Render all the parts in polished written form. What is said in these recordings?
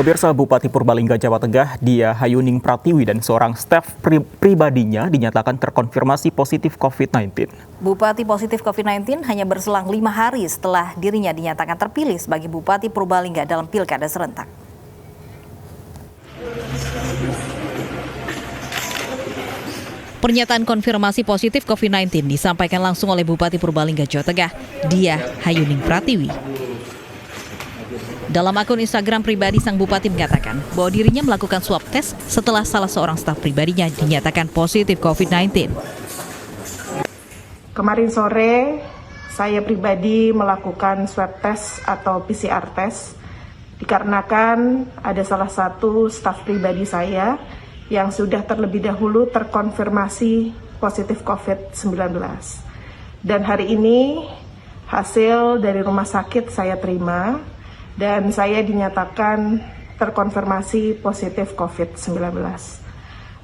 Pemirsa, Bupati Purbalingga, Jawa Tengah, Dia Hayuning Pratiwi dan seorang staf pribadinya dinyatakan terkonfirmasi positif COVID-19. Bupati positif COVID-19 hanya berselang 5 hari setelah dirinya dinyatakan terpilih sebagai Bupati Purbalingga dalam pilkada serentak. Pernyataan konfirmasi positif COVID-19 disampaikan langsung oleh Bupati Purbalingga, Jawa Tengah, Dia Hayuning Pratiwi. Dalam akun Instagram pribadi, sang bupati mengatakan bahwa dirinya melakukan swab tes setelah salah seorang staf pribadinya dinyatakan positif COVID-19. Kemarin sore, saya pribadi melakukan swab test atau PCR test dikarenakan ada salah satu staf pribadi saya yang sudah terlebih dahulu terkonfirmasi positif COVID-19. Dan hari ini hasil dari rumah sakit saya terima dan saya dinyatakan terkonfirmasi positif COVID-19.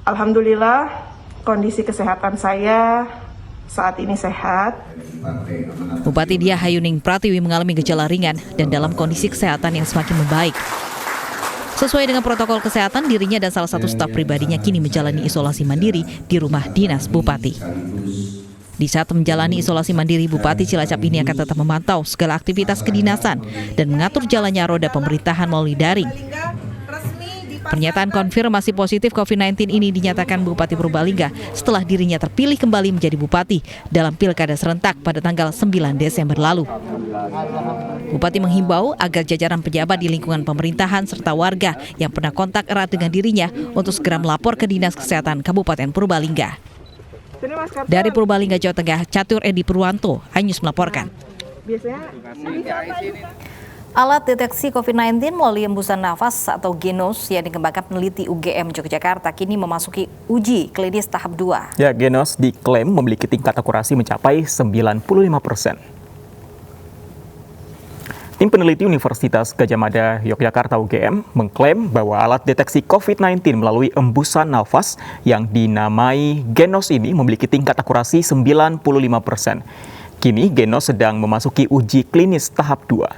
Alhamdulillah, kondisi kesehatan saya saat ini sehat. Bupati Dia Hayuning Pratiwi mengalami gejala ringan dan dalam kondisi kesehatan yang semakin membaik. Sesuai dengan protokol kesehatan, dirinya dan salah satu staf pribadinya kini menjalani isolasi mandiri di rumah dinas Bupati. Di saat menjalani isolasi mandiri, Bupati Cilacap ini akan tetap memantau segala aktivitas kedinasan dan mengatur jalannya roda pemerintahan melalui daring. Pernyataan konfirmasi positif COVID-19 ini dinyatakan Bupati Purbalingga setelah dirinya terpilih kembali menjadi Bupati dalam pilkada serentak pada tanggal 9 Desember lalu. Bupati menghimbau agar jajaran pejabat di lingkungan pemerintahan serta warga yang pernah kontak erat dengan dirinya untuk segera melapor ke Dinas Kesehatan Kabupaten Purbalingga. Dari Purbalingga, Jawa Tengah, Catur Edi Purwanto, iNews melaporkan. Alat deteksi COVID-19 melalui embusan nafas atau Genos yang dikembangkan peneliti UGM Yogyakarta kini memasuki uji klinis tahap 2. Ya, Genos diklaim memiliki tingkat akurasi mencapai 95%. Tim peneliti Universitas Gadjah Mada Yogyakarta UGM mengklaim bahwa alat deteksi COVID-19 melalui embusan nafas yang dinamai Genos ini memiliki tingkat akurasi 95%. Kini Genos sedang memasuki uji klinis tahap 2.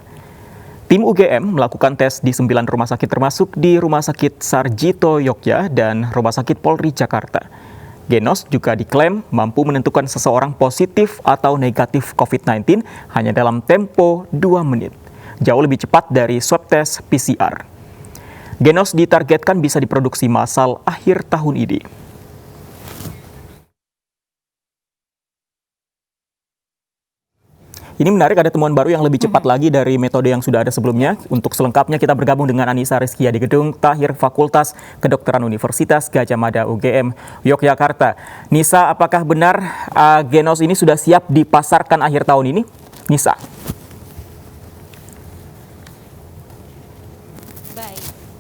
Tim UGM melakukan tes di 9 rumah sakit termasuk di Rumah Sakit Sarjito Yogyakarta dan Rumah Sakit Polri Jakarta. Genos juga diklaim mampu menentukan seseorang positif atau negatif COVID-19 hanya dalam tempo 2 menit. Jauh lebih cepat dari swab test PCR. Genos ditargetkan bisa diproduksi massal akhir tahun ini. Ini menarik, ada temuan baru yang lebih cepat lagi dari metode yang sudah ada sebelumnya. Untuk selengkapnya kita bergabung dengan Anissa Rizkia di Gedung Tahir Fakultas Kedokteran Universitas Gadjah Mada UGM Yogyakarta. Nisa, apakah benar Genos ini sudah siap dipasarkan akhir tahun ini? Nisa.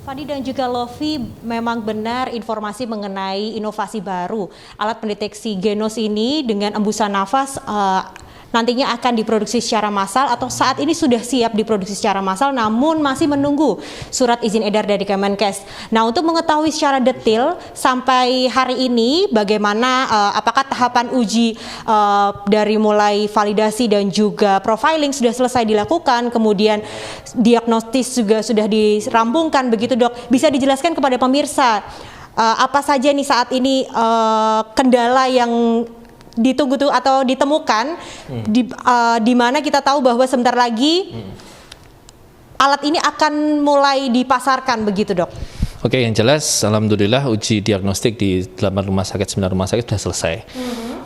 Fadi dan juga Lofi, memang benar informasi mengenai inovasi baru. Alat pendeteksi Genos ini dengan embusan nafas nantinya akan diproduksi secara massal atau saat ini sudah siap diproduksi secara massal namun masih menunggu surat izin edar dari Kemenkes. Nah, untuk mengetahui secara detail sampai hari ini bagaimana apakah tahapan uji dari mulai validasi dan juga profiling sudah selesai dilakukan, kemudian diagnostis juga sudah dirampungkan begitu, Dok. Bisa dijelaskan kepada pemirsa apa saja nih saat ini kendala yang ditunggu atau ditemukan di mana kita tahu bahwa sebentar lagi alat ini akan mulai dipasarkan begitu, Dok? Oke, yang jelas alhamdulillah uji diagnostik di 8 rumah sakit, 9 rumah sakit sudah selesai.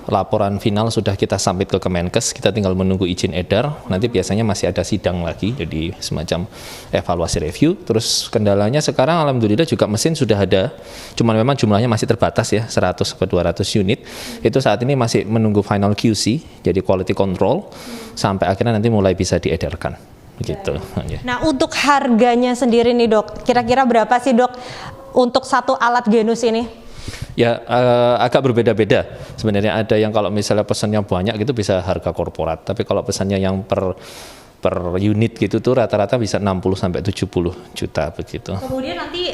Laporan final sudah kita submit ke Kemenkes, kita tinggal menunggu izin edar. Nanti biasanya masih ada sidang lagi, jadi semacam evaluasi review. Terus kendalanya sekarang alhamdulillah juga mesin sudah ada, cuman memang jumlahnya masih terbatas ya, 100 ke 200 unit. Itu saat ini masih menunggu final QC, jadi quality control, sampai akhirnya nanti mulai bisa diedarkan. Begitu. Nah, untuk harganya sendiri nih, Dok, kira-kira berapa sih, Dok, untuk satu alat Genos ini? Ya, agak berbeda-beda. Sebenarnya ada yang kalau misalnya pesannya banyak gitu bisa harga korporat. Tapi kalau pesannya yang per unit gitu tuh rata-rata bisa 60 sampai 70 juta begitu. Kemudian nanti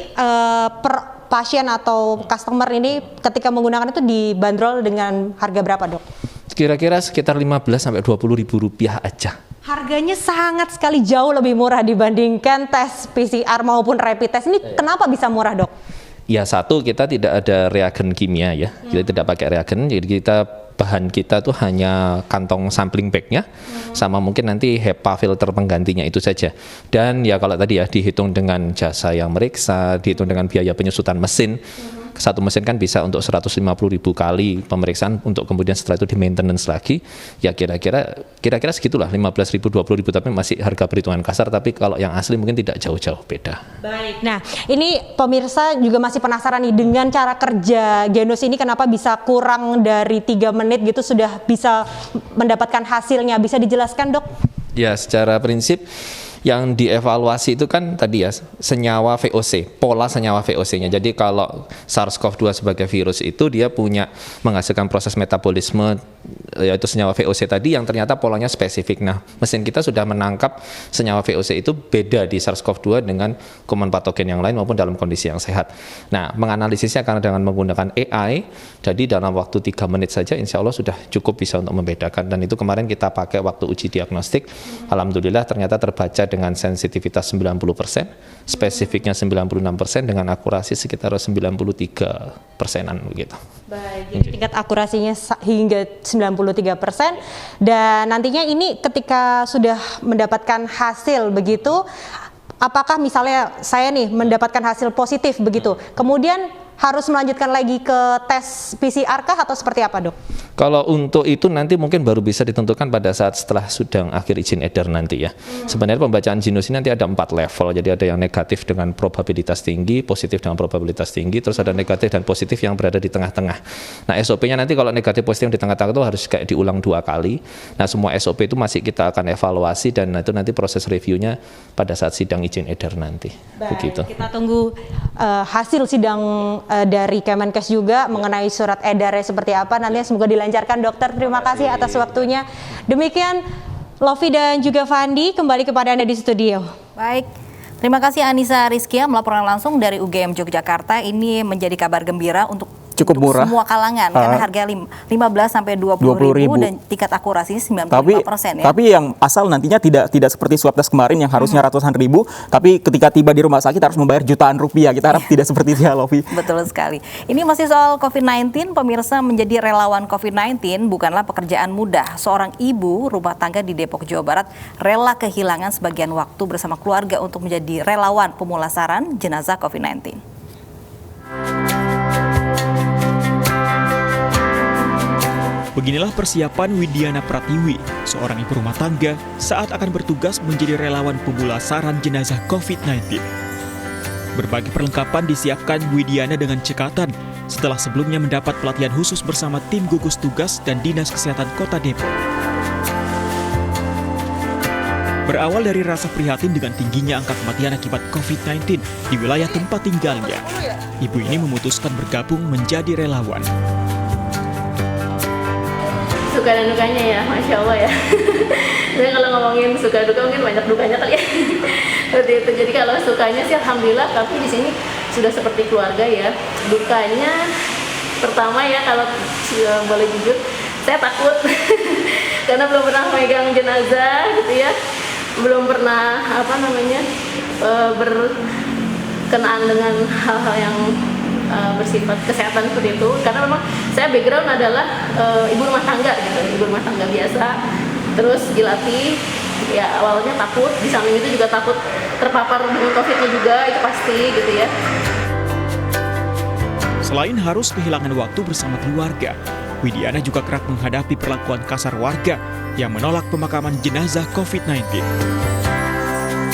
per pasien atau customer ini ketika menggunakan itu dibanderol dengan harga berapa, Dok? kira-kira sekitar 15-20 ribu rupiah aja. Harganya sangat sekali jauh lebih murah dibandingkan tes PCR maupun rapid test. Ini kenapa bisa murah, Dok? Ya, satu, kita tidak ada reagen kimia ya, kita tidak pakai reagen, jadi bahan kita tuh hanya kantong sampling bagnya, sama mungkin nanti HEPA filter penggantinya itu saja. Dan ya kalau tadi ya dihitung dengan jasa yang meriksa, dihitung dengan biaya penyusutan mesin. Satu mesin kan bisa untuk 150.000 kali pemeriksaan, untuk kemudian setelah itu di maintenance lagi. Ya kira-kira segitulah, 15.000, 20.000, tapi masih harga perhitungan kasar, tapi kalau yang asli mungkin tidak jauh-jauh beda. Baik. Nah, ini pemirsa juga masih penasaran nih dengan cara kerja Genos ini, kenapa bisa kurang dari 3 menit gitu sudah bisa mendapatkan hasilnya. Bisa dijelaskan, Dok? Ya, secara prinsip yang dievaluasi itu kan tadi ya senyawa VOC, pola senyawa VOC-nya. Jadi kalau SARS-CoV-2 sebagai virus itu dia punya menghasilkan proses metabolisme, yaitu senyawa VOC tadi yang ternyata polanya spesifik. Nah, mesin kita sudah menangkap senyawa VOC itu beda di SARS-CoV-2 dengan kuman patogen yang lain maupun dalam kondisi yang sehat. Nah, menganalisisnya karena dengan menggunakan AI, jadi dalam waktu 3 menit saja insya Allah sudah cukup bisa untuk membedakan. Dan itu kemarin kita pakai waktu uji diagnostik, alhamdulillah ternyata terbaca dengan sensitivitas 90%, spesifiknya 96%, dengan akurasi sekitar 93%-an begitu. Baik, jadi tingkat akurasinya hingga 93%, dan nantinya ini ketika sudah mendapatkan hasil begitu, apakah misalnya saya nih mendapatkan hasil positif begitu, kemudian harus melanjutkan lagi ke tes PCR kah atau seperti apa, Dok? Kalau untuk itu nanti mungkin baru bisa ditentukan pada saat setelah sudah akhir izin edar nanti ya. Sebenarnya pembacaan Genos ini nanti ada 4 level, jadi ada yang negatif dengan probabilitas tinggi, positif dengan probabilitas tinggi, terus ada negatif dan positif yang berada di tengah-tengah. Nah, SOP-nya nanti kalau negatif positif yang di tengah-tengah itu harus kayak diulang 2 kali. Nah, semua SOP itu masih kita akan evaluasi, dan itu nanti proses reviewnya pada saat sidang izin edar nanti. Baik, begitu. kita tunggu hasil sidang dari Kemenkes juga mengenai surat edarnya seperti apa. Nantinya semoga dilancarkan, Dokter. Terima kasih atas waktunya. Demikian Lofi dan juga Fandi, kembali kepada Anda di studio. Baik. Terima kasih Anissa Rizkia melaporkan langsung dari UGM Yogyakarta. Ini menjadi kabar gembira untuk Cukup murah. semua kalangan, karena harga 15-20 ribu dan tingkat akurasinya 95% ya. Tapi yang asal nantinya tidak seperti swab test kemarin yang harusnya ratusan ribu, tapi ketika tiba di rumah sakit harus membayar jutaan rupiah. Kita harap tidak seperti itu ya, Lofi. Betul sekali. Ini masih soal COVID-19, pemirsa, menjadi relawan COVID-19 bukanlah pekerjaan mudah. Seorang ibu rumah tangga di Depok, Jawa Barat rela kehilangan sebagian waktu bersama keluarga untuk menjadi relawan pemulasaran jenazah COVID-19. Beginilah persiapan Widiana Pratiwi, seorang ibu rumah tangga saat akan bertugas menjadi relawan pemulasaran jenazah COVID-19. Berbagai perlengkapan disiapkan Widiana dengan cekatan setelah sebelumnya mendapat pelatihan khusus bersama tim gugus tugas dan Dinas Kesehatan Kota Depok. Berawal dari rasa prihatin dengan tingginya angka kematian akibat COVID-19 di wilayah tempat tinggalnya, ibu ini memutuskan bergabung menjadi relawan. Suka dan dukanya ya, Masya Allah ya. Jadi kalau ngomongin suka duka mungkin banyak dukanya kali ya. Seperti itu. Jadi kalau sukanya sih alhamdulillah, tapi di sini sudah seperti keluarga ya. Dukanya pertama ya, kalau boleh jujur, saya takut karena belum pernah megang jenazah gitu ya. Belum pernah berkenaan dengan hal-hal yang bersifat kesehatan seperti itu, karena memang saya background adalah ibu rumah tangga gitu, ibu rumah tangga biasa, terus dilatih ya awalnya takut, di samping itu juga takut terpapar dengan COVID-nya juga, itu pasti gitu ya. Selain harus kehilangan waktu bersama keluarga, Widiana juga kerap menghadapi perlakuan kasar warga yang menolak pemakaman jenazah COVID-19.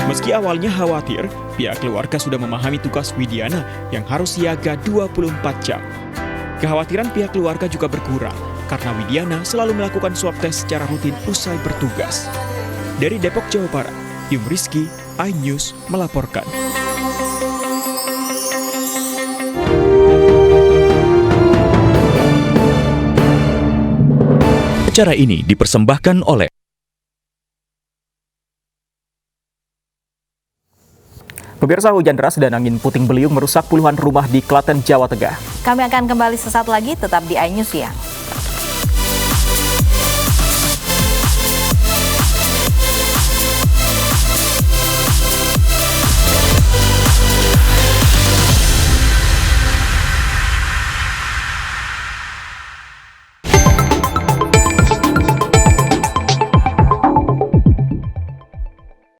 Meski awalnya khawatir, pihak keluarga sudah memahami tugas Widiana yang harus siaga 24 jam. Kekhawatiran pihak keluarga juga berkurang karena Widiana selalu melakukan swab test secara rutin usai bertugas. Dari Depok, Jawa Barat, Yung Rizky, iNews melaporkan. Acara ini dipersembahkan oleh Pemirsa, hujan deras dan angin puting beliung merusak puluhan rumah di Klaten, Jawa Tengah. Kami akan kembali sesaat lagi, tetap di iNews ya.